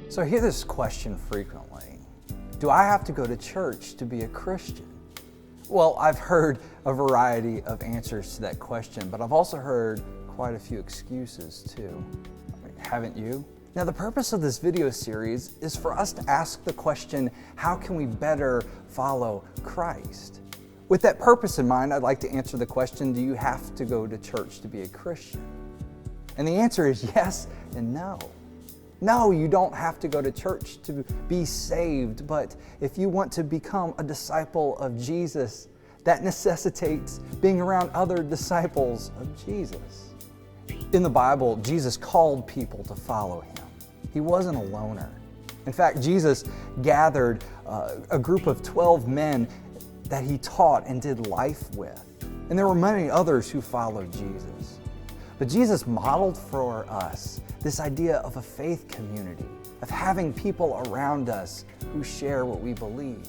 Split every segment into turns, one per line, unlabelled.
So I hear this question frequently. Do I have to go to church to be a Christian? Well, I've heard a variety of answers to that question, but I've also heard quite a few excuses too. Haven't you? Now, the purpose of this video series is for us to ask the question, how can we better follow Christ? With that purpose in mind, I'd like to answer the question, do you have to go to church to be a Christian? And the answer is yes and no. No, you don't have to go to church to be saved, but if you want to become a disciple of Jesus, that necessitates being around other disciples of Jesus. In the Bible, Jesus called people to follow him. He wasn't a loner. In fact, Jesus gathered a group of 12 men that he taught and did life with. And there were many others who followed Jesus. But Jesus modeled for us this idea of a faith community, of having people around us who share what we believe.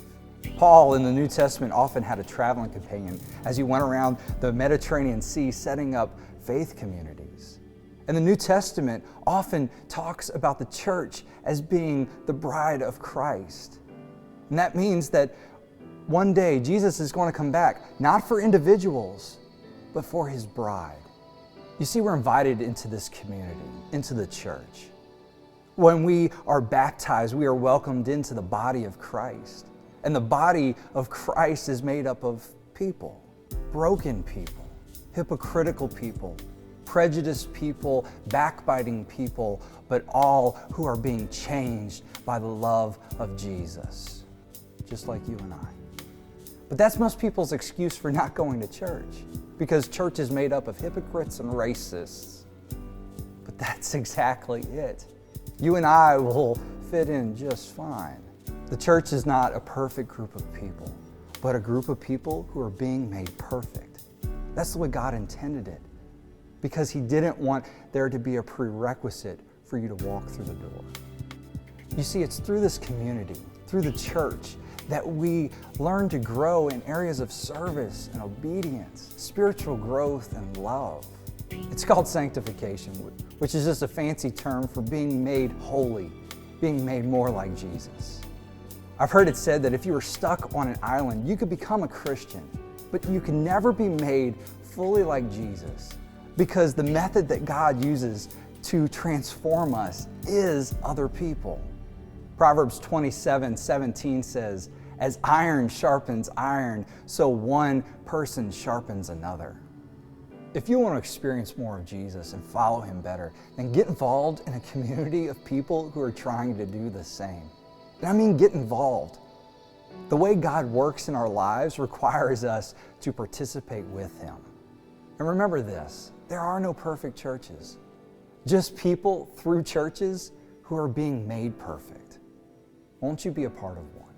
Paul in the New Testament often had a traveling companion as he went around the Mediterranean Sea setting up faith communities. And the New Testament often talks about the church as being the bride of Christ. And that means that one day Jesus is going to come back, not for individuals, but for his bride. You see, we're invited into this community, into the church. When we are baptized, we are welcomed into the body of Christ. And the body of Christ is made up of people, broken people, hypocritical people, prejudiced people, backbiting people, but all who are being changed by the love of Jesus, just like you and I. But that's most people's excuse for not going to church, because church is made up of hypocrites and racists. But that's exactly it. You and I will fit in just fine. The church is not a perfect group of people, but a group of people who are being made perfect. That's the way God intended it, because he didn't want there to be a prerequisite for you to walk through the door. You see, it's through this community, through the church, that we learn to grow in areas of service and obedience, spiritual growth and love. It's called sanctification, which is just a fancy term for being made holy, being made more like Jesus. I've heard it said that if you were stuck on an island, you could become a Christian, but you can never be made fully like Jesus, because the method that God uses to transform us is other people. Proverbs 27:17 says, "As iron sharpens iron, so one person sharpens another." If you want to experience more of Jesus and follow him better, then get involved in a community of people who are trying to do the same. And I mean, get involved. The way God works in our lives requires us to participate with him. And remember this, there are no perfect churches, just people through churches who are being made perfect. Won't you be a part of one?